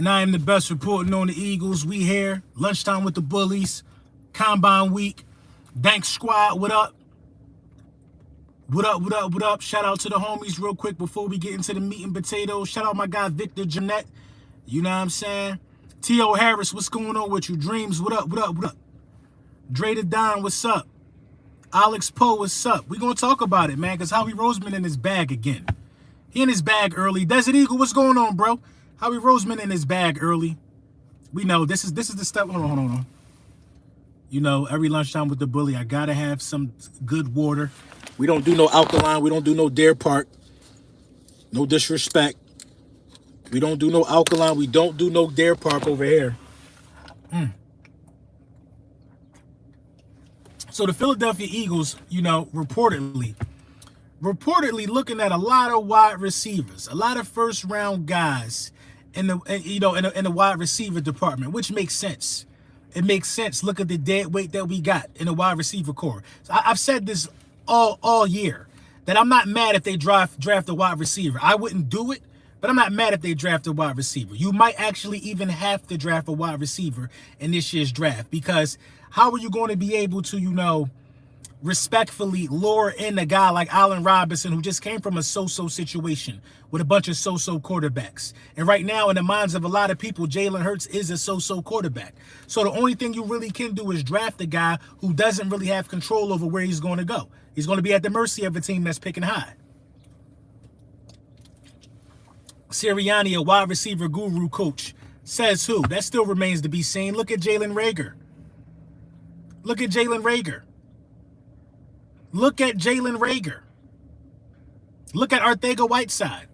And I am the best reporting on the Eagles. We here. Lunchtime with the Bullies. Combine week. Dank Squad, what up? What up, what up, what up? Shout out to the homies real quick before we get into the meat and potatoes. Shout out my guy Victor Jeanette. You know what I'm saying? T.O. Harris, what's going on with you? Dreams, what up, what up, what up? Dre the Don, what's up? Alex Poe, what's up? We gonna talk about it, man, because Howie Roseman in his bag again. He in his bag early. Desert Eagle, what's going on, bro? Howie Roseman in his bag early. We know this is the stuff. Hold on. You know, every lunchtime with the bully, I gotta have some good water. We don't do no alkaline. We don't do no Dare Park. No disrespect. We don't do no alkaline. We don't do no Dare Park over here. So the Philadelphia Eagles, you know, reportedly looking at a lot of wide receivers, a lot of first round guys in the wide receiver department, which makes sense. It makes sense. Look at the dead weight that we got in the wide receiver core. So I've said this all year that I'm not mad if they draft a wide receiver. I wouldn't do it, but I'm not mad if they draft a wide receiver. You might actually even have to draft a wide receiver in this year's draft, because how are you going to be able to, you know, respectfully lure in a guy like Allen Robinson, who just came from a so-so situation with a bunch of so-so quarterbacks? And right now, in the minds of a lot of people, Jalen Hurts is a so-so quarterback. So the only thing you really can do is draft a guy who doesn't really have control over where he's going to go. He's going to be at the mercy of a team that's picking high. Sirianni, a wide receiver guru coach, says who? That still remains to be seen. Look at Jalen Reagor. Look at Jalen Reagor. Look at Jalen Reagor. Look at Arcega-Whiteside.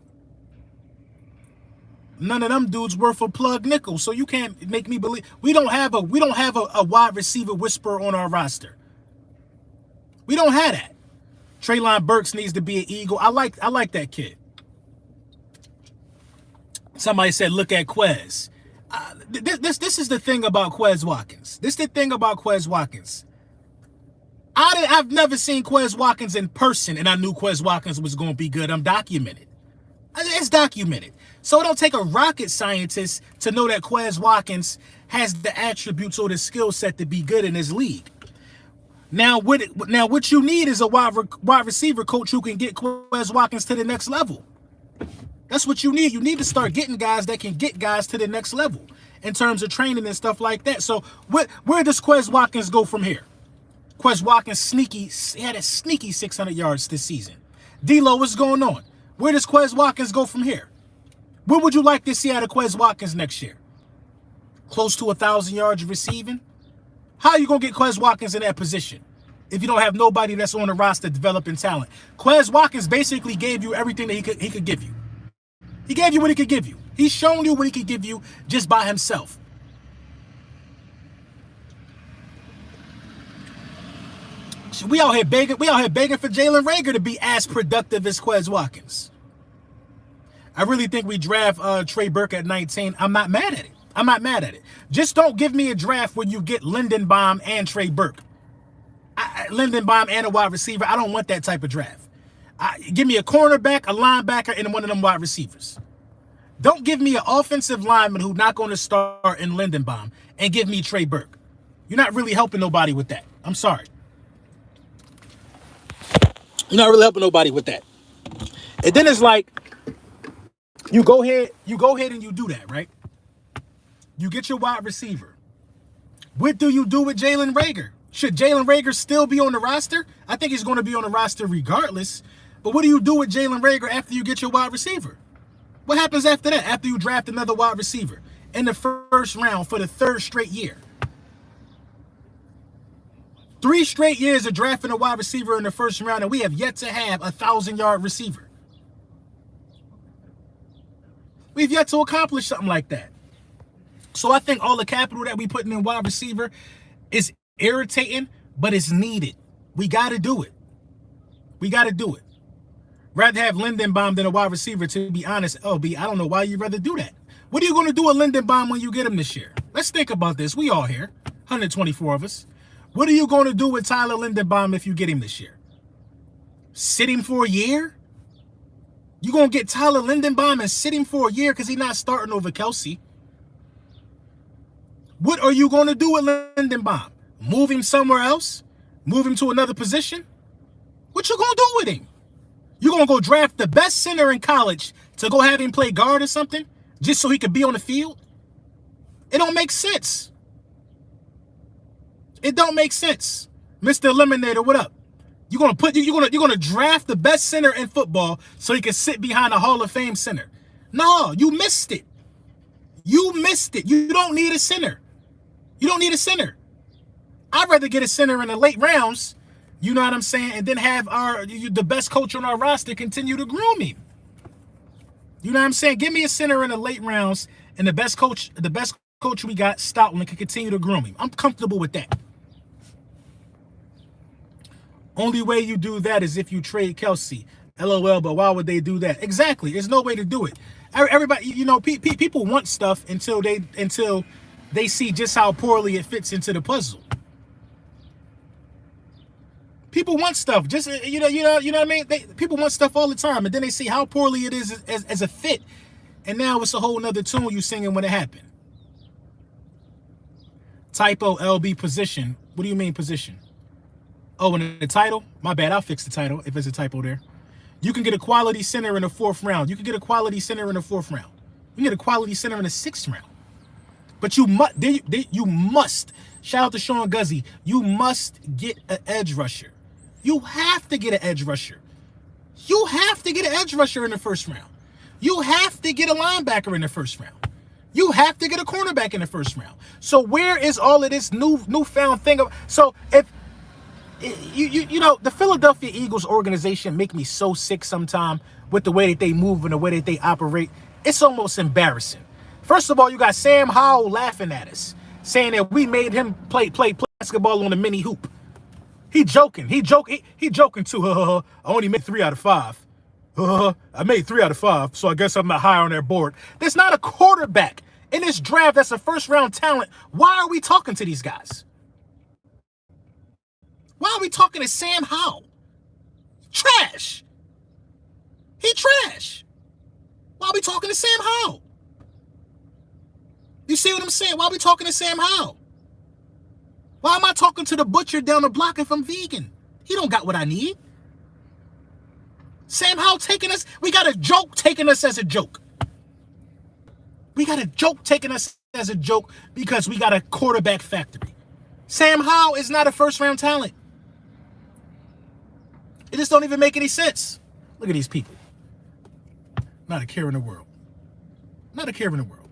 None of them dudes worth a plug nickel, so you can't make me believe we don't have a wide receiver whisperer on our roster. We don't have that. Treylon Burks needs to be an Eagle. I like that kid. Somebody said, look at Quez. This is the thing about Quez Watkins. This is the thing about Quez Watkins. I've never seen Quez Watkins in person, and I knew Quez Watkins was going to be good. I'm documented. It's documented. So it don't take a rocket scientist to know that Quez Watkins has the attributes or the skill set to be good in this league. Now what you need is a wide receiver coach who can get Quez Watkins to the next level. That's what you need. You need to start getting guys that can get guys to the next level in terms of training and stuff like that. So where does Quez Watkins go from here? Quez Watkins he had a sneaky 600 yards this season. D-Lo, what's going on? Where does Quez Watkins go from here? What would you like to see out of Quez Watkins next year? Close to 1,000 yards receiving? How are you going to get Quez Watkins in that position if you don't have nobody that's on the roster developing talent? Quez Watkins basically gave you everything that he could give you. He gave you what he could give you. He's shown you what he could give you just by himself. We out here begging for Jalen Reagor to be as productive as Quez Watkins. I really think we draft Trey Burke at 19. I'm not mad at it. Just don't give me a draft where you get Lindenbaum and Trey Burke. Lindenbaum and a wide receiver. I don't want that type of draft. Give me a cornerback, a linebacker, and one of them wide receivers. Don't give me an offensive lineman who's not going to start in Lindenbaum and give me Trey Burke. You're not really helping nobody with that. I'm sorry. You're not really helping nobody with that. And then it's like, you go ahead and you do that, right? You get your wide receiver. What do you do with Jalen Reagor? Should Jalen Reagor still be on the roster? I think he's going to be on the roster regardless. But what do you do with Jalen Reagor after you get your wide receiver? What happens after that, after you draft another wide receiver in the first round for the third straight year? 3 straight years of drafting a wide receiver in the first round, and we have yet to have a 1,000-yard receiver. We've yet to accomplish something like that. So I think all the capital that we putting in wide receiver is irritating, but it's needed. We got to do it. We got to do it. Rather have Lindenbaum than a wide receiver, to be honest. LB, I don't know why you'd rather do that. What are you going to do with Lindenbaum when you get him this year? Let's think about this. We all here, 124 of us. What are you going to do with Tyler Lindenbaum if you get him this year? Sit him for a year? You going to get Tyler Lindenbaum and sit him for a year because he's not starting over Kelsey? What are you going to do with Lindenbaum? Move him somewhere else? Move him to another position? What you going to do with him? You going to go draft the best center in college to go have him play guard or something just so he could be on the field? It don't make sense. It don't make sense. Mr. Eliminator, what up? You're gonna draft the best center in football so he can sit behind a Hall of Fame center. No, you missed it. You missed it. You don't need a center. You don't need a center. I'd rather get a center in the late rounds, you know what I'm saying, and then have the best coach on our roster continue to groom him. You know what I'm saying? Give me a center in the late rounds, and the best coach we got, Stoutland, can continue to groom him. I'm comfortable with that. Only way you do that is if you trade Kelsey. LOL, but why would they do that? Exactly. There's no way to do it. Everybody, you know, people want stuff until they see just how poorly it fits into the puzzle. People want stuff, just you know what I mean. People want stuff all the time, and then they see how poorly it is as a fit, and now it's a whole nother tune you singing when it happened. Typo LB position. What do you mean position? Oh, and the title? My bad. I'll fix the title if there's a typo there. You can get a quality center in the 4th round. You can get a quality center in the 4th round. You can get a quality center in the 6th round. But you must. Shout out to Sean Guzzi. You must get an edge rusher. You have to get an edge rusher. You have to get an edge rusher in the 1st round. You have to get a linebacker in the 1st round. You have to get a cornerback in the 1st round. So where is all of this newfound thing? So if you know, the Philadelphia Eagles organization make me so sick sometimes with the way that they move and the way that they operate. It's almost embarrassing. First of all, you got Sam Howell laughing at us, saying that we made him play basketball on a mini hoop. He joking. He joking too. I only made 3 out of 5. I made 3 out of 5, so I guess I'm not high on their board. There's not a quarterback in this draft that's a 1st round talent. Why are we talking to these guys? Why are we talking to Sam Howell? Trash. He trash. Why are we talking to Sam Howell? You see what I'm saying? Why are we talking to Sam Howell? Why am I talking to the butcher down the block if I'm vegan? He don't got what I need. Sam Howell taking us. We got a joke taking us as a joke. We got a joke taking us as a joke because we got a quarterback factory. Sam Howell is not a 1st round talent. It just don't even make any sense. Look at these people. Not a care in the world. Not a care in the world.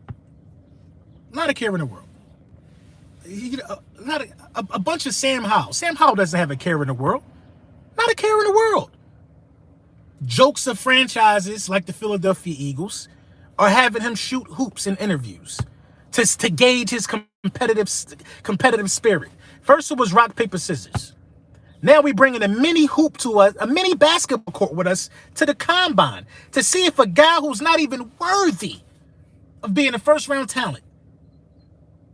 Not a care in the world. Not a bunch of Sam Howell. Sam Howell doesn't have a care in the world. Not a care in the world. Jokes of franchises like the Philadelphia Eagles are having him shoot hoops in interviews to gauge his competitive spirit. First it was rock, paper, scissors. Now we bringing a mini hoop to us, a mini basketball court with us to the combine to see if a guy who's not even worthy of being a 1st round talent,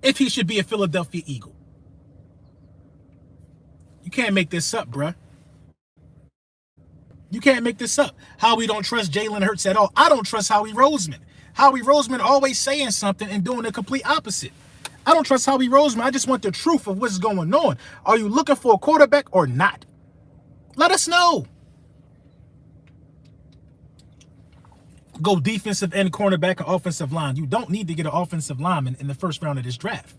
if he should be a Philadelphia Eagle. You can't make this up, bruh. You can't make this up. How we don't trust Jalen Hurts at all. I don't trust Howie Roseman. Howie Roseman always saying something and doing the complete opposite. I don't trust Howie Roseman. I just want the truth of what's going on. Are you looking for a quarterback or not? Let us know. Go defensive end, cornerback, or offensive line. You don't need to get an offensive lineman in the 1st round of this draft.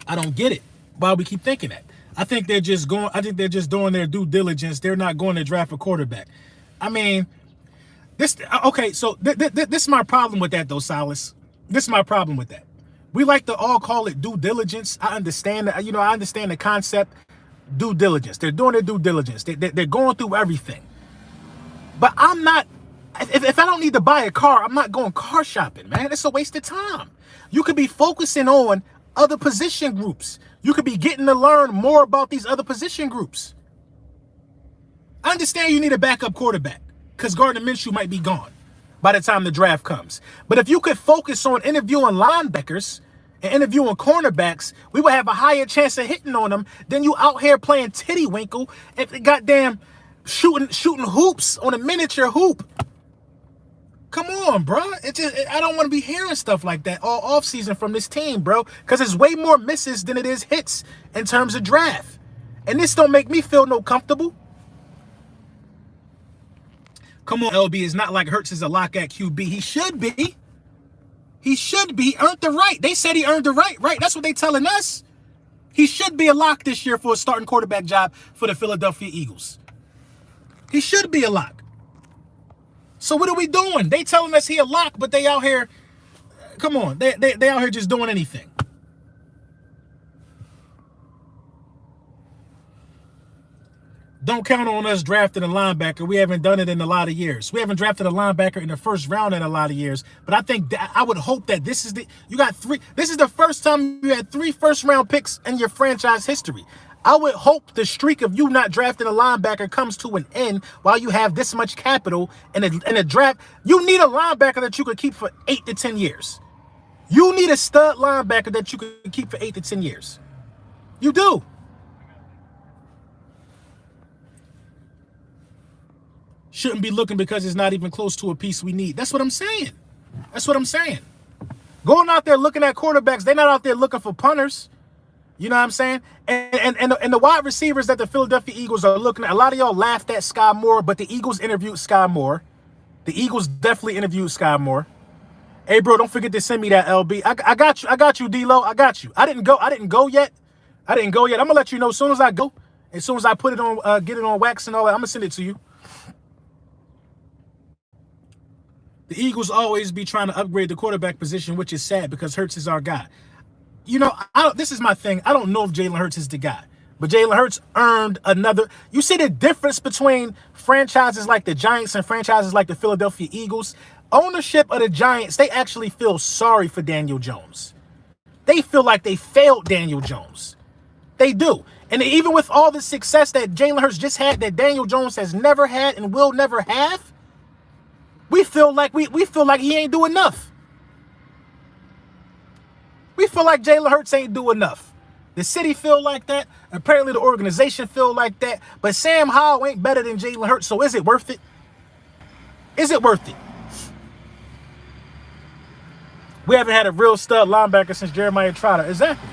I don't get it. Why we keep thinking that? I think they're just doing their due diligence. They're not going to draft a quarterback. I mean, this is my problem with that though, Silas. This is my problem with that. We like to all call it due diligence. I understand that, I understand the concept, due diligence. They're doing their due diligence. They're going through everything. But I'm not, if I don't need to buy a car, I'm not going car shopping, man. It's a waste of time. You could be focusing on other position groups. You could be getting to learn more about these other position groups. I understand you need a backup quarterback because Gardner Minshew might be gone by the time the draft comes. But if you could focus on interviewing linebackers and interviewing cornerbacks, we would have a higher chance of hitting on them than you out here playing tiddlywinkle and goddamn shooting hoops on a miniature hoop. Come on, bro. I don't want to be hearing stuff like that all offseason from this team, bro, because it's way more misses than it is hits in terms of draft. And this don't make me feel no comfortable. Come on, LB. It's not like Hurts is a lock at QB. He should be. He should be. He earned the right. They said he earned the right, right? That's what they telling us. He should be a lock this year for a starting quarterback job for the Philadelphia Eagles. He should be a lock. So what are we doing? They telling us he a lock, but they out here, come on, they out here just doing anything. Don't count on us drafting a linebacker. We haven't done it in a lot of years. We haven't drafted a linebacker in the first round in a lot of years. But I think I would hope that this is the first time you had 3 first-round picks in your franchise history. I would hope the streak of you not drafting a linebacker comes to an end while you have this much capital in a draft. You need a linebacker that you could keep for 8 to 10 years. You need a stud linebacker that you could keep for 8 to 10 years. You do. Shouldn't be looking because it's not even close to a piece we need. That's what I'm saying. That's what I'm saying. Going out there looking at quarterbacks, they're not out there looking for punters. You know what I'm saying? And the wide receivers that the Philadelphia Eagles are looking at, a lot of y'all laughed at Sky Moore, but the Eagles interviewed Sky Moore. The Eagles definitely interviewed Sky Moore. Hey, bro, don't forget to send me that, LB. I got you, D-Lo. I got you. I didn't go yet. I'm going to let you know as soon as I go. As soon as I put it on, get it on wax and all that, I'm going to send it to you. The Eagles always be trying to upgrade the quarterback position, which is sad because Hurts is our guy. You know, this is my thing. I don't know if Jalen Hurts is the guy, but Jalen Hurts earned another. You see the difference between franchises like the Giants and franchises like the Philadelphia Eagles? Ownership of the Giants, they actually feel sorry for Daniel Jones. They feel like they failed Daniel Jones. They do. And even with all the success that Jalen Hurts just had that Daniel Jones has never had and will never have, we feel like he ain't do enough. We feel like Jalen Hurts ain't do enough. The city feel like that. Apparently the organization feel like that. But Sam Howell ain't better than Jalen Hurts, so is it worth it? Is it worth it? We haven't had a real stud linebacker since Jeremiah Trotter. Exactly.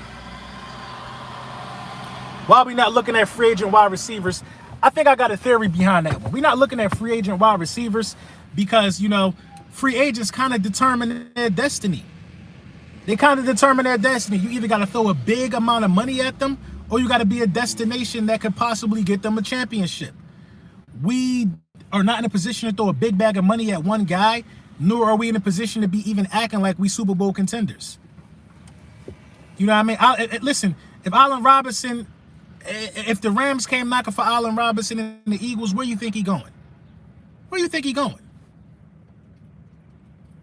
Why are we not looking at free agent wide receivers? I think I got a theory behind that one. We're not looking at free agent wide receivers because, you know, free agents kind of determine their destiny. They kind of determine their destiny. You either got to throw a big amount of money at them or you got to be a destination that could possibly get them a championship. We are not in a position to throw a big bag of money at one guy, nor are we in a position to be even acting like we Super Bowl contenders. You know what I mean? Listen, if Allen Robinson, if the Rams came knocking for Allen Robinson and the Eagles, where you think he going? Where you think he going?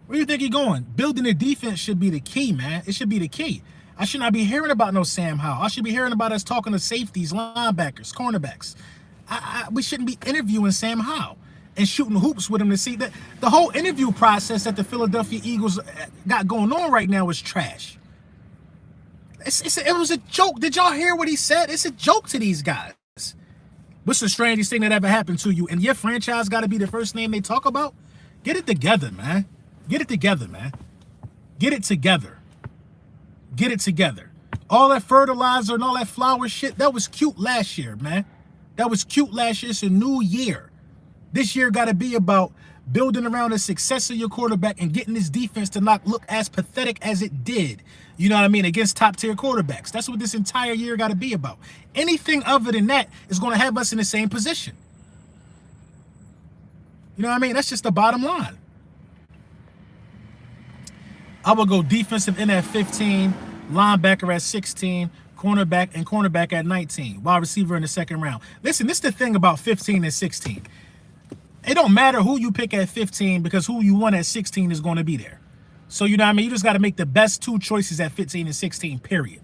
Where you think he going? Building a defense should be the key, man. It should be the key. I should not be hearing about no Sam Howell. I should be hearing about us talking to safeties, linebackers, cornerbacks. We shouldn't be interviewing Sam Howell and shooting hoops with him to see that. The whole interview process that the Philadelphia Eagles got going on right now is trash. It was a joke. Did y'all hear what he said? It's a joke to these guys. What's the strangest thing that ever happened to you? And your franchise got to be the first name they talk about? Get it together, man. Get it together, man. Get it together. Get it together. All that fertilizer and all that flower shit, that was cute last year, man. That was cute last year. It's a new year. This year got to be about building around the success of your quarterback and getting this defense to not look as pathetic as it did, you know what I mean, against top-tier quarterbacks. That's what this entire year got to be about. Anything other than that is going to have us in the same position. You know what I mean? That's just the bottom line. I would go defensive end at 15, linebacker at 16, cornerback at 19, wide receiver in the second round. Listen, this is the thing about 15 and 16. It don't matter who you pick at 15 because who you want at 16 is going to be there. So, you know what I mean? You just got to make the best 2 choices at 15 and 16, period.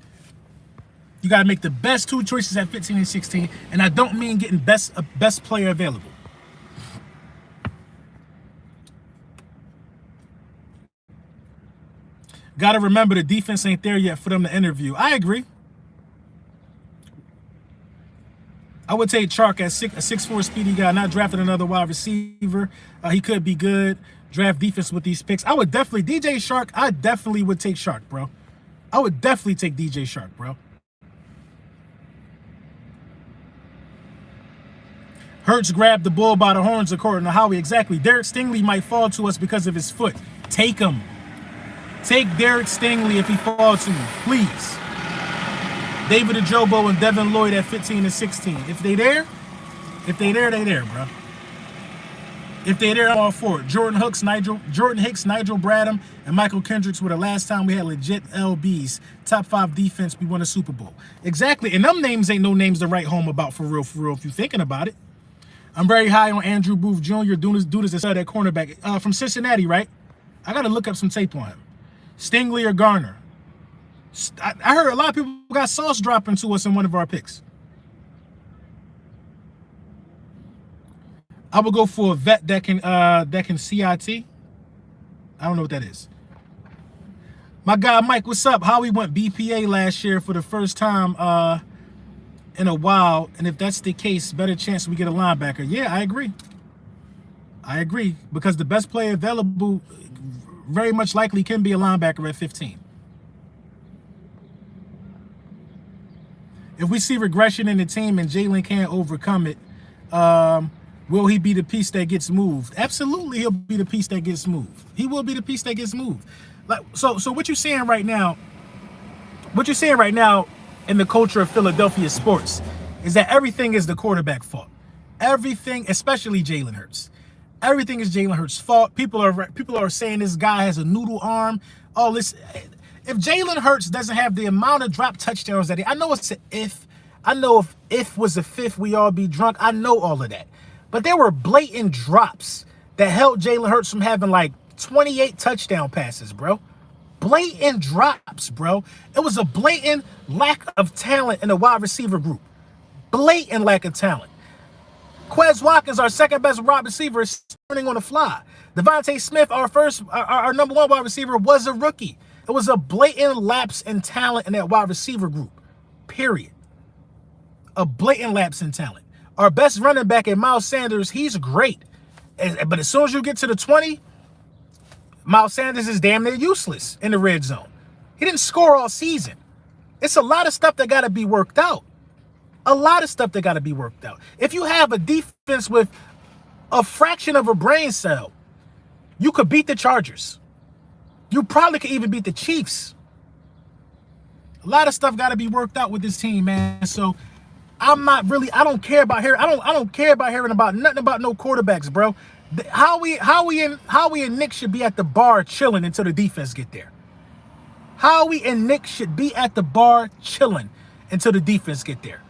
You got to make the best 2 choices at 15 and 16, and I don't mean getting best player available. Got to remember the defense ain't there yet for them to interview. I agree. I would take Chark at a 6'4" speedy guy, not drafting another wide receiver. He could be good, draft defense with these picks. I would definitely, DJ Shark, I definitely would take Shark, bro. I would definitely take DJ Shark, bro. Hurts grabbed the bull by the horns, according to Howie. Exactly. Derek Stingley might fall to us because of his foot. Take him. Take Derek Stingley if he falls to you, please. David Ajobo and Devin Lloyd at 15 and 16. If they there, they there, bro. If they there, I'm all for it. Jordan Hicks, Nigel Bradham, and Michael Kendricks were the last time we had legit LBs. Top 5 defense, we won a Super Bowl. Exactly. And them names ain't no names to write home about for real, if you're thinking about it. I'm very high on Andrew Booth Jr. Dude is a stud at cornerback. From Cincinnati, right? I got to look up some tape on him. Stingley or Garner? I heard a lot of people got sauce dropping to us in one of our picks. I would go for a vet that can CIT. I don't know what that is. My guy Mike, what's up? Howie went BPA last year for the first time in a while, and if that's the case, better chance we get a linebacker. Yeah, I agree. Because the best player available very much likely can be a linebacker at 15. If we see regression in the team and Jalen can't overcome it, will he be the piece that gets moved? Absolutely, he'll be the piece that gets moved. He will be the piece that gets moved. Like so what you're saying right now, in the culture of Philadelphia sports is that everything is the quarterback fault. Everything, especially Jalen Hurts. Everything is Jalen Hurts' fault. People are saying this guy has a noodle arm. All this. If Jalen Hurts doesn't have the amount of drop touchdowns that I know it's an if. I know if was a fifth, we all be drunk. I know all of that. But there were blatant drops that held Jalen Hurts from having like 28 touchdown passes, bro. Blatant drops, bro. It was a blatant lack of talent in the wide receiver group. Blatant lack of talent. Quez Watkins, our second best wide receiver, is turning on the fly. Devontae Smith, our number 1 wide receiver, was a rookie. It was a blatant lapse in talent in that wide receiver group. Period. A blatant lapse in talent. Our best running back in Miles Sanders, he's great. But as soon as you get to the 20, Miles Sanders is damn near useless in the red zone. He didn't score all season. It's a lot of stuff that got to be worked out. If you have a defense with a fraction of a brain cell, you could beat the Chargers. You probably could even beat the Chiefs. A lot of stuff got to be worked out with this team, man. So I don't care about hearing about nothing about no quarterbacks, bro. Howie and Nick should be at the bar chilling until the defense get there. Howie and Nick should be at the bar chilling until the defense get there.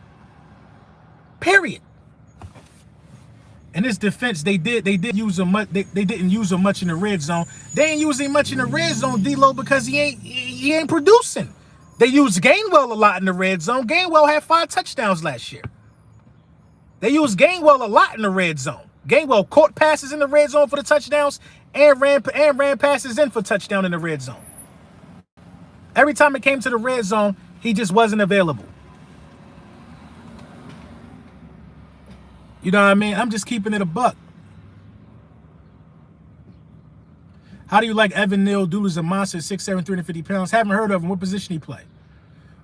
Period. In this defense, they didn't use him much in the red zone. They ain't using much in the red zone, D-Lo, because he ain't producing. They used Gainwell a lot in the red zone. Gainwell had 5 touchdowns last year. They used Gainwell a lot in the red zone. Gainwell caught passes in the red zone for the touchdowns and ran passes in for touchdown in the red zone. Every time it came to the red zone, he just wasn't available. You know what I mean? I'm just keeping it a buck. How do you like Evan Neal? Dude is a monster, 6'7", 350 pounds. Haven't heard of him. What position he play?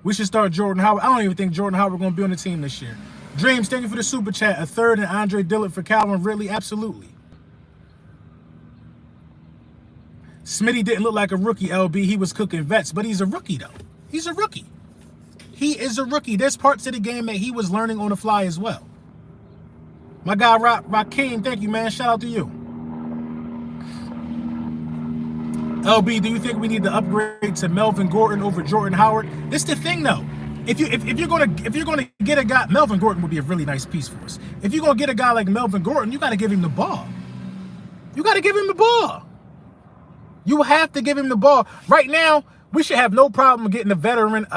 We should start Jordan Howard. I don't even think Jordan Howard going to be on the team this year. Dreams, thank you for the super chat. A third and Andre Dillard for Calvin Ridley. Absolutely. Smitty didn't look like a rookie, LB. He was cooking vets, but he's a rookie, though. He's a rookie. He is a rookie. There's parts of the game that he was learning on the fly as well. My guy, Rakeem, thank you, man. Shout out to you. LB, do you think we need to upgrade to Melvin Gordon over Jordan Howard? This is the thing, though. If you're gonna get a guy, Melvin Gordon would be a really nice piece for us. If you're gonna get a guy like Melvin Gordon, you got to give him the ball. You got to give him the ball. You have to give him the ball. Right now, we should have no problem getting a veteran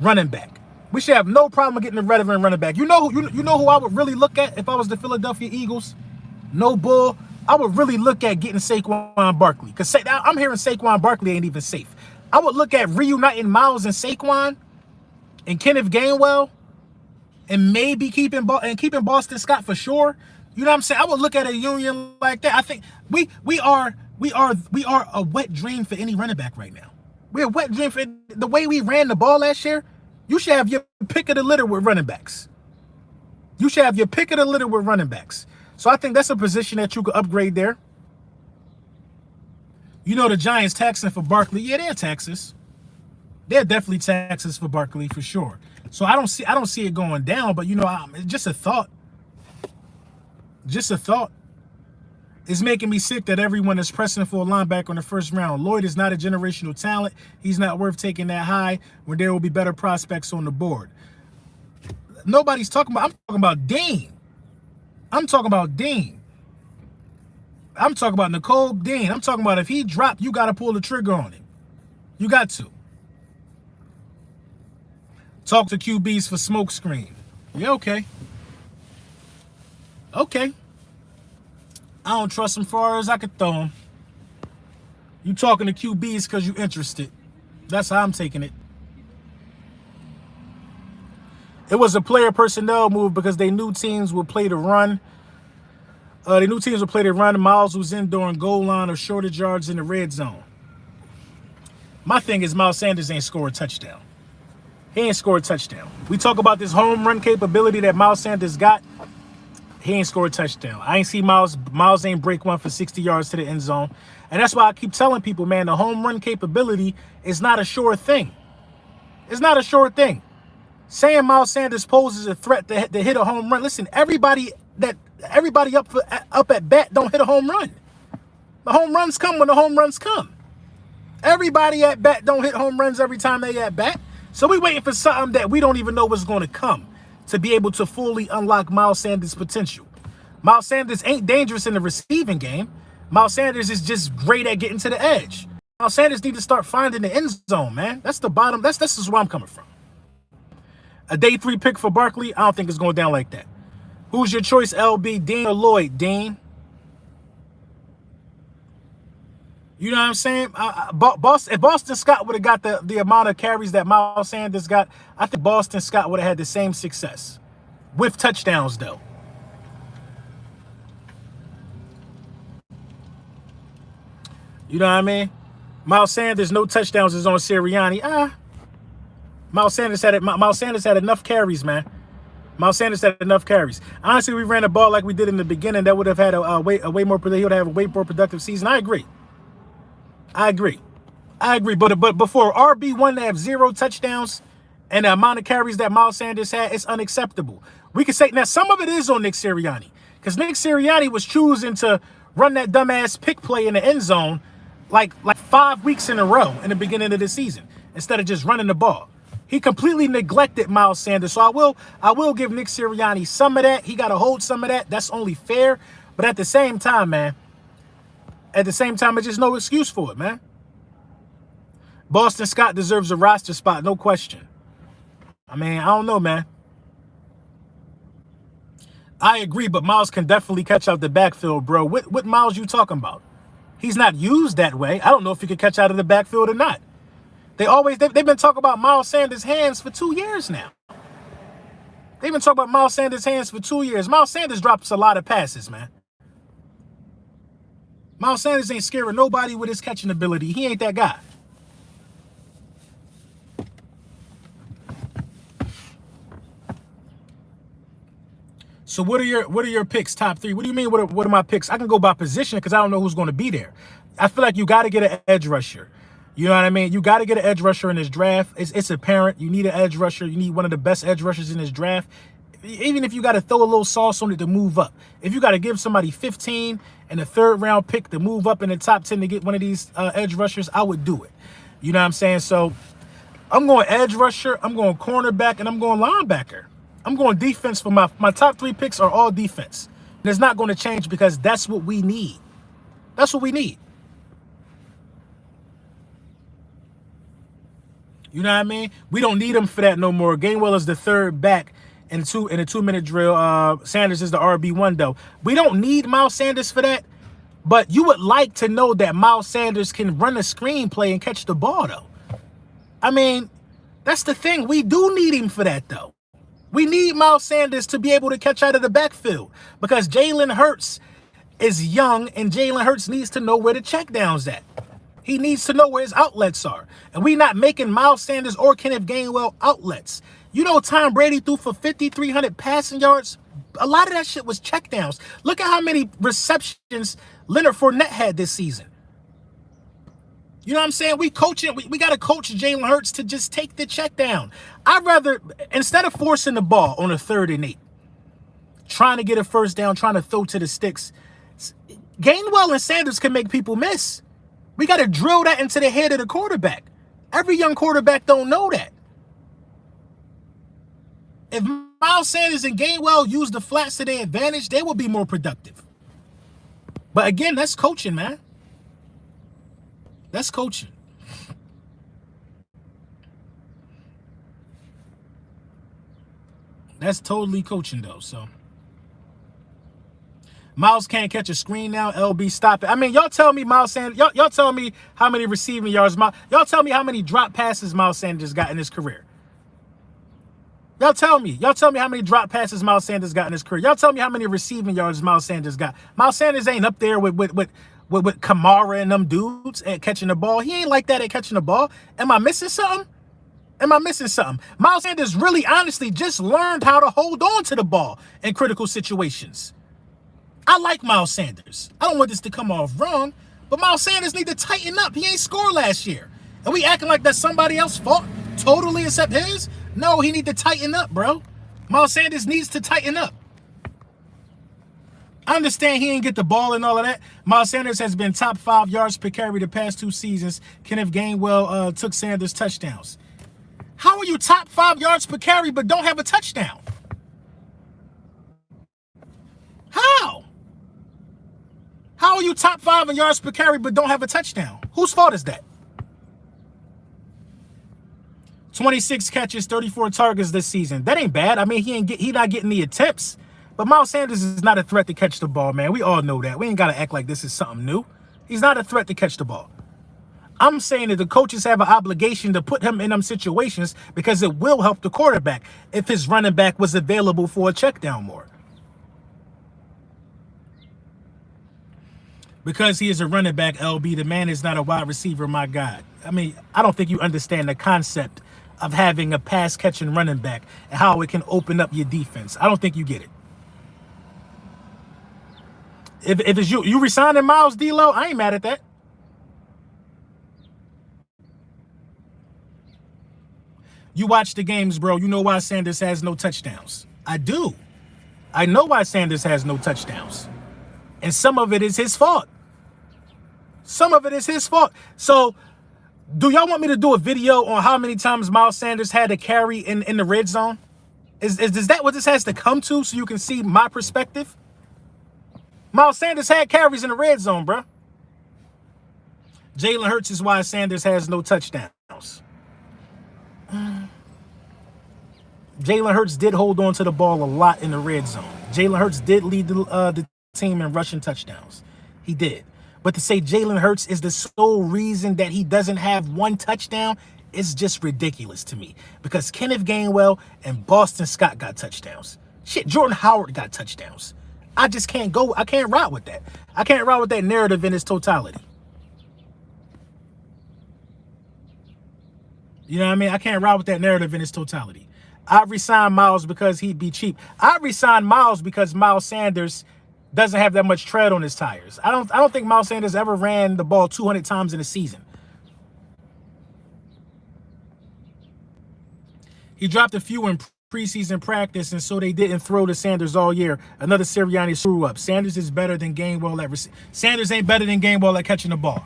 running back. We should have no problem getting a veteran running back. You know who I would really look at if I was the Philadelphia Eagles? No bull. I would really look at getting Saquon Barkley. Because I'm hearing Saquon Barkley ain't even safe. I would look at reuniting Miles and Saquon and Kenneth Gainwell and maybe keeping Boston Scott for sure. You know what I'm saying? I would look at a union like that. I think we are a wet dream for any running back right now. We're a wet dream for the way we ran the ball last year. You should have your pick of the litter with running backs. You should have your pick of the litter with running backs. So I think that's a position that you could upgrade there. You know the Giants taxing for Barkley. Yeah, they're taxes. They're definitely taxes for Barkley for sure. So I don't see it going down. But you know, it's just a thought. Just a thought. It's making me sick that everyone is pressing for a linebacker in the first round. Lloyd is not a generational talent. He's not worth taking that high when there will be better prospects on the board. Nobody's talking about. I'm talking about Dean. I'm talking about Dean. I'm talking about Nicole Dean. I'm talking about if he dropped, you got to pull the trigger on him. You got to. Talk to QBs for smoke screen. Yeah, okay. Okay. I don't trust him far as I could throw him. You talking to QBs because you interested. That's how I'm taking it. It was a player personnel move because they knew teams would play the run. They knew teams would play the run. Miles was in during goal line or shortage yards in the red zone. My thing is Miles Sanders ain't scored a touchdown. He ain't scored a touchdown. We talk about this home run capability that Miles Sanders got. He ain't scored a touchdown. I ain't see Miles ain't break one for 60 yards to the end zone. And that's why I keep telling people, man, the home run capability is not a sure thing. It's not a sure thing. Saying Miles Sanders poses a threat to hit a home run. Listen, everybody up at bat don't hit a home run. The home runs come when the home runs come. Everybody at bat don't hit home runs every time they at bat. So we waiting for something that we don't even know what's going to come to be able to fully unlock Miles Sanders' potential. Miles Sanders ain't dangerous in the receiving game. Miles Sanders is just great at getting to the edge. Miles Sanders need to start finding the end zone, man. That's the bottom. This is where I'm coming from. A day 3 pick for Barkley, I don't think it's going down like that. Who's your choice, LB, Dean or Lloyd? Dean. You know what I'm saying? If Boston Scott would have got the amount of carries that Miles Sanders got, I think Boston Scott would have had the same success. With touchdowns, though. You know what I mean? Miles Sanders, no touchdowns is on Sirianni. Miles Sanders had enough carries, man. Miles Sanders had enough carries. Honestly, we ran the ball like we did in the beginning. That would have had a way more productive season. I agree. But before RB1 to have 0 touchdowns and the amount of carries that Miles Sanders had, it's unacceptable. We could say now some of it is on Nick Sirianni because Nick Sirianni was choosing to run that dumbass pick play in the end zone like 5 weeks in a row in the beginning of the season instead of just running the ball. He completely neglected Miles Sanders. So I will give Nick Sirianni some of that. He got to hold some of that. That's only fair. But at the same time, man, it's just no excuse for it, man. Boston Scott deserves a roster spot, no question. I mean, I don't know, man. I agree, but Miles can definitely catch out the backfield, bro. What Miles you talking about? He's not used that way. I don't know if he can catch out of the backfield or not. They've been talking about Miles Sanders' hands for 2 years now. They've been talking about Miles Sanders' hands for 2 years. Miles Sanders drops a lot of passes, man. Miles Sanders ain't scaring nobody with his catching ability. He ain't that guy. So what are your picks? Top 3? What do you mean? What are my picks? I can go by position because I don't know who's going to be there. I feel like you got to get an edge rusher. You know what I mean? You got to get an edge rusher in this draft. It's apparent. You need an edge rusher. You need one of the best edge rushers in this draft. Even if you got to throw a little sauce on it to move up. If you got to give somebody 15 and a 3rd round pick to move up in the top 10 to get one of these edge rushers, I would do it. You know what I'm saying? So I'm going edge rusher, I'm going cornerback, and I'm going linebacker. I'm going defense for my top 3 picks are all defense. And it's not going to change because that's what we need. That's what we need. You know what I mean? We don't need him for that no more. Gainwell is the 3rd back in a 2-minute drill. Sanders is the RB1 though. We don't need Miles Sanders for that. But you would like to know that Miles Sanders can run a screenplay and catch the ball though. I mean, that's the thing. We do need him for that though. We need Miles Sanders to be able to catch out of the backfield because Jalen Hurts is young and Jalen Hurts needs to know where the checkdowns at. He needs to know where his outlets are. And we not making Miles Sanders or Kenneth Gainwell outlets. You know, Tom Brady threw for 5,300 passing yards. A lot of that shit was checkdowns. Look at how many receptions Leonard Fournette had this season. You know what I'm saying? We coaching. We got to coach Jalen Hurts to just take the check down. I'd rather, instead of forcing the ball on a 3rd and 8, trying to get a first down, trying to throw to the sticks, Gainwell and Sanders can make people miss. We got to drill that into the head of the quarterback. Every young quarterback don't know that. If Miles Sanders and Gainwell use the flats to their advantage, they will be more productive. But again, that's coaching, man. That's coaching. That's totally coaching, though. So Miles can't catch a screen now. LB, stop it. I mean, y'all tell me Miles Sanders. Y'all tell me how many receiving yards. Y'all tell me how many drop passes Miles Sanders got in his career. Y'all tell me. Y'all tell me how many drop passes Miles Sanders got in his career. Y'all tell me how many receiving yards Miles Sanders got. Miles Sanders ain't up there with Kamara and them dudes at catching the ball. He ain't like that at catching the ball. Am I missing something? Am I missing something? Miles Sanders really, honestly, just learned how to hold on to the ball in critical situations. I like Miles Sanders. I don't want this to come off wrong, but Miles Sanders need to tighten up. He ain't scored last year. And we acting like that's somebody else's fault, totally except his? No, he need to tighten up, bro. Miles Sanders needs to tighten up. I understand he ain't get the ball and all of that. Miles Sanders has been top 5 yards per carry the past 2 seasons. Kenneth Gainwell took Sanders touchdowns. How are you top 5 yards per carry but don't have a touchdown? How? How are you top 5 in yards per carry but don't have a touchdown? Whose fault is that? 26 catches, 34 targets this season. That ain't bad. I mean, he not getting the attempts. But Miles Sanders is not a threat to catch the ball, man. We all know that. We ain't got to act like this is something new. He's not a threat to catch the ball. I'm saying that the coaches have an obligation to put him in them situations because it will help the quarterback if his running back was available for a check down more. Because he is a running back, LB, the man is not a wide receiver, my God. I mean, I don't think you understand the concept of having a pass-catching running back and how it can open up your defense. I don't think you get it. If it's you resigning Miles, D-Lo, I ain't mad at that. You watch the games, bro. You know why Sanders has no touchdowns. I do. I know why Sanders has no touchdowns. And some of it is his fault. Some of it is his fault. So, do y'all want me to do a video on how many times Miles Sanders had a carry in the red zone? Is that what this has to come to so you can see my perspective? Miles Sanders had carries in the red zone, bro. Jalen Hurts is why Sanders has no touchdowns. Jalen Hurts did hold on to the ball a lot in the red zone. Jalen Hurts did lead the team in rushing touchdowns. He did. But to say Jalen Hurts is the sole reason that he doesn't have one touchdown is just ridiculous to me. Because Kenneth Gainwell and Boston Scott got touchdowns. Shit, Jordan Howard got touchdowns. I just can't go. I can't ride with that. I can't ride with that narrative in its totality. You know what I mean? I can't ride with that narrative in its totality. I resigned Miles because he'd be cheap. I resigned Miles because Miles Sanders doesn't have that much tread on his tires. I don't think Miles Sanders ever ran the ball 200 times in a season. He dropped a few in preseason practice, and so they didn't throw to Sanders all year. Another Sirianni screw up. Sanders is better than Gainwell at Sanders ain't better than Gainwell at catching the ball.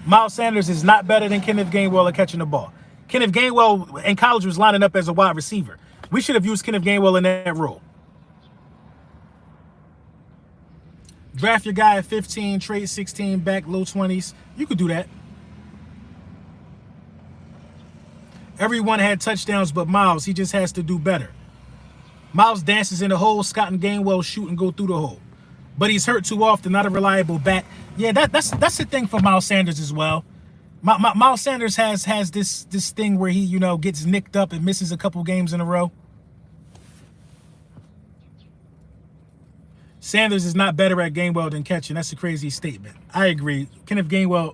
Miles Sanders is not better than Kenneth Gainwell at catching the ball. Kenneth Gainwell in college was lining up as a wide receiver. We should have used Kenneth Gainwell in that role. Draft your guy at 15, trade 16, back low 20s. You could do that. Everyone had touchdowns but Miles. He just has to do better. Miles dances in the hole. Scott and Gainwell shoot and go through the hole. But he's hurt too often, not a reliable back. Yeah, that's the thing for Miles Sanders as well. Miles Sanders has this thing where he, gets nicked up and misses a couple games in a row. Sanders is not better at Gainwell than catching. That's a crazy statement. I agree. Kenneth Gainwell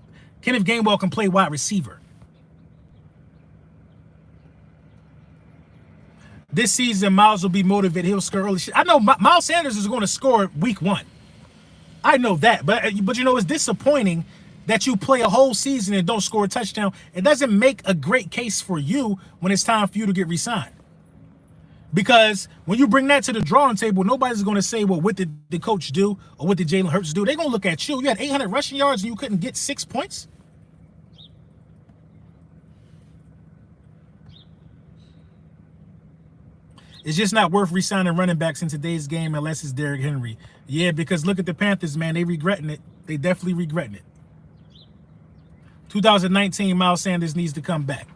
can play wide receiver. This season, Miles will be motivated. He'll score early. I know Miles Sanders is going to score week 1. I know that, but you know, it's disappointing that you play a whole season and don't score a touchdown. It doesn't make a great case for you when it's time for you to get re-signed. Because when you bring that to the drawing table, nobody's going to say, well, what did the coach do or what did Jalen Hurts do? They're going to look at you. You had 800 rushing yards and you couldn't get 6 points? It's just not worth re-signing running backs in today's game unless it's Derrick Henry. Yeah, because look at the Panthers, man. They regretting it. They definitely regretting it. 2019, Miles Sanders needs to come back.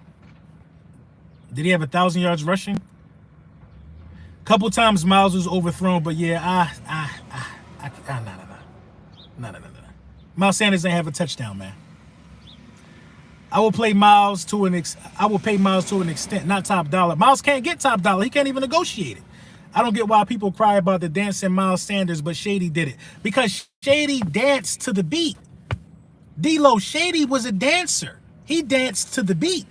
Did he have 1,000 yards rushing? Couple times Miles was overthrown, but yeah, no. Miles Sanders ain't have a touchdown, man. I will pay Miles to an extent, not top dollar. Miles can't get top dollar. He can't even negotiate it. I don't get why people cry about the dancing Miles Sanders, but Shady did it. Because Shady danced to the beat. D-Lo, Shady was a dancer. He danced to the beat.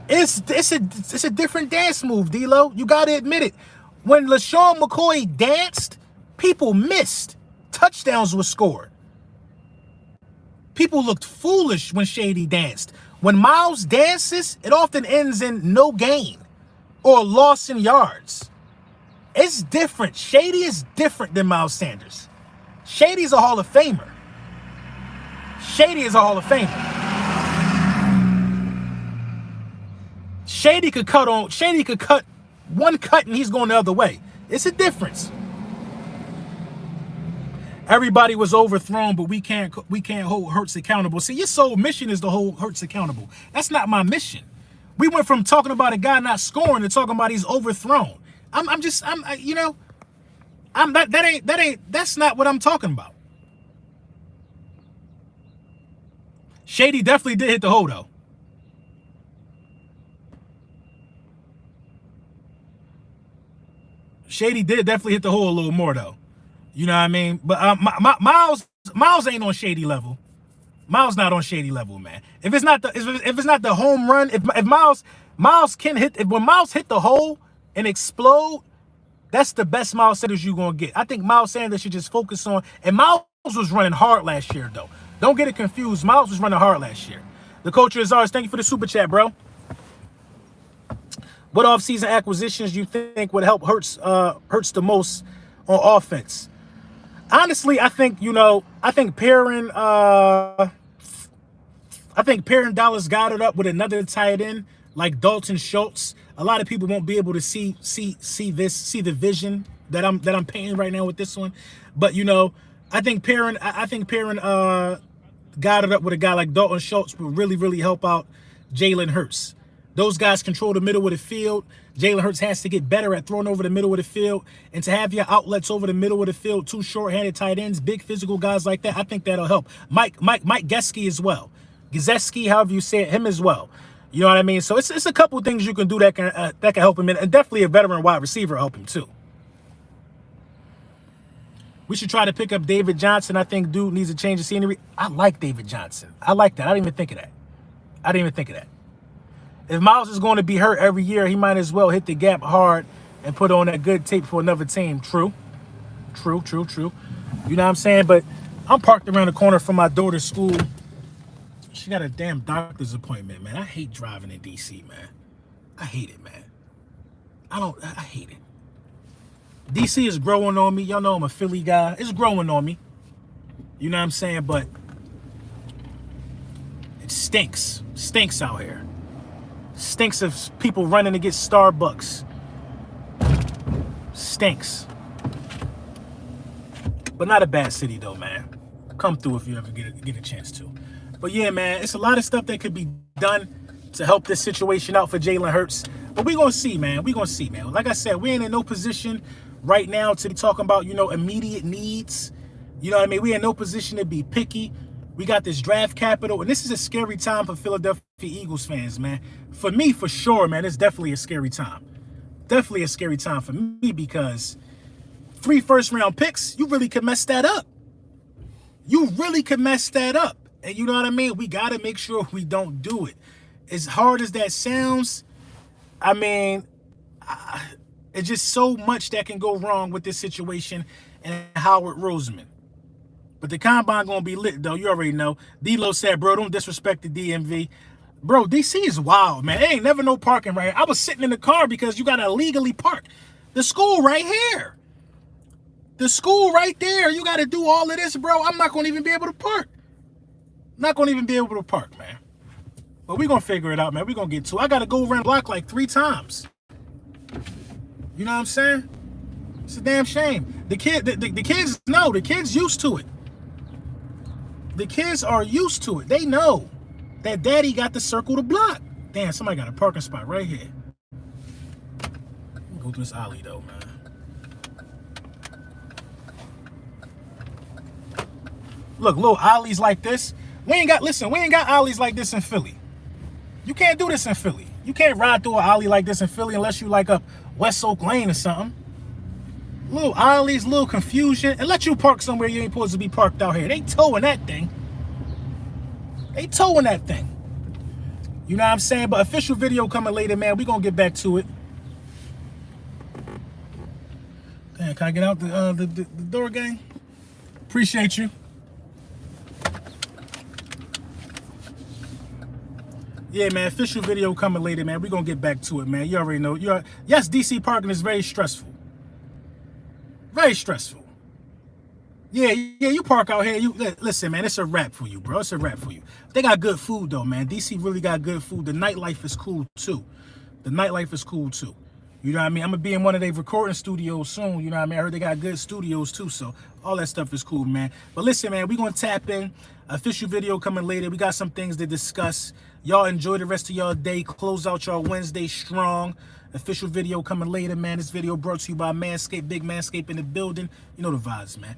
It's a different dance move, D-Lo. You got to admit it. When LaShawn McCoy danced, people missed. Touchdowns were scored. People looked foolish when Shady danced. When Miles dances, it often ends in no gain or loss in yards. It's different. Shady is different than Miles Sanders. Shady's a Hall of Famer. Shady is a Hall of Famer. Shady could cut one cut and he's going the other way. It's a difference. Everybody was overthrown, but we can't hold Hurts accountable. See, your sole mission is to hold Hurts accountable. That's not my mission. We went from talking about a guy not scoring to talking about he's overthrown. That's not what I'm talking about. Shady definitely did hit the hole though. Shady did definitely hit the hole a little more though. You know what I mean? But Miles ain't on Shady level. Miles not on Shady level, man. If it's not the home run, if Miles can hit, when Miles hit the hole and explode, that's the best Miles Sanders you're gonna get. I think Miles Sanders should just focus on. And Miles was running hard last year though. Don't get it confused. Miles was running hard last year. The culture is ours. Thank you for the super chat, bro. What offseason acquisitions you think would help Hurts the most on offense? Honestly, I think pairing Dallas Goedert up with another tight end like Dalton Schultz. A lot of people won't be able to see the vision that I'm painting right now with this one. But I think pairing Goedert up with a guy like Dalton Schultz will really, really help out Jalen Hurts. Those guys control the middle of the field. Jalen Hurts has to get better at throwing over the middle of the field. And to have your outlets over the middle of the field, two short-handed tight ends, big physical guys like that, I think that'll help. Mike Gesicki as well. Gesicki, however you say it, him as well. You know what I mean? So it's a couple things you can do that can help him. And definitely a veteran wide receiver help him too. We should try to pick up David Johnson. I think dude needs a change of scenery. I like David Johnson. I like that. I didn't even think of that. If Miles is going to be hurt every year, he might as well hit the gap hard and put on that good tape for another team. True. You know what I'm saying? But I'm parked around the corner from my daughter's school. She got a damn doctor's appointment, man. I hate driving in D.C., man. I hate it, man. I hate it. D.C. is growing on me. Y'all know I'm a Philly guy. It's growing on me. You know what I'm saying? But it stinks. Stinks out here. Stinks of people running to get Starbucks. Stinks. But not a bad city though, man. Come through if you ever get a chance to. But yeah, man, it's a lot of stuff that could be done to help this situation out for Jalen Hurts. But we're going to see, man. Like I said, we ain't in no position right now to be talking about, immediate needs. You know what I mean? We in no position to be picky. We got this draft capital, and this is a scary time for Philadelphia Eagles fans, man. For me, for sure, man, it's definitely a scary time. Definitely a scary time for me because 3 first-round picks, you really could mess that up. You really could mess that up. And you know what I mean? We got to make sure we don't do it. As hard as that sounds, I mean, it's just so much that can go wrong with this situation and Howard Roseman. But the combine going to be lit, though. You already know. D-Lo said, bro, don't disrespect the DMV. Bro, DC is wild, man. There ain't never no parking right here. I was sitting in the car because you got to illegally park. The school right here. The school right there. You got to do all of this, bro. I'm not going to even be able to park. Not going to even be able to park, man. But we're going to figure it out, man. We're going to get to it. I got to go around the block like 3 times. You know what I'm saying? It's a damn shame. The kids know. The kids used to it. The kids are used to it. They know that daddy got to circle the block. Damn, somebody got a parking spot right here. Let me go through this alley, though, man. Look, little alleys like this. We ain't got alleys like this in Philly. You can't do this in Philly. You can't ride through an alley like this in Philly unless you like up West Oak Lane or something. Little alleys, little confusion, and let you park somewhere you ain't supposed to be parked out here. They towing that thing. They towing that thing. You know what I'm saying? But official video coming later, man. We gonna get back to it. Damn, can I get out the door, gang? Appreciate you. Yeah, man, official video coming later, man. We're going to get back to it, man. You already know. Yes, DC parking is very stressful. Very stressful. Yeah, you park out here. Listen, man, it's a wrap for you, bro. It's a wrap for you. They got good food, though, man. DC really got good food. The nightlife is cool, too. The nightlife is cool, too. You know what I mean? I'm going to be in one of their recording studios soon. You know what I mean? I heard they got good studios, too, so all that stuff is cool, man. But listen, man, we're going to tap in. Official video coming later. We got some things to discuss. Y'all enjoy the rest of y'all day. Close out y'all Wednesday strong. Official video coming later, man. This video brought to you by Manscaped. Big Manscaped in the building. You know the vibes, man.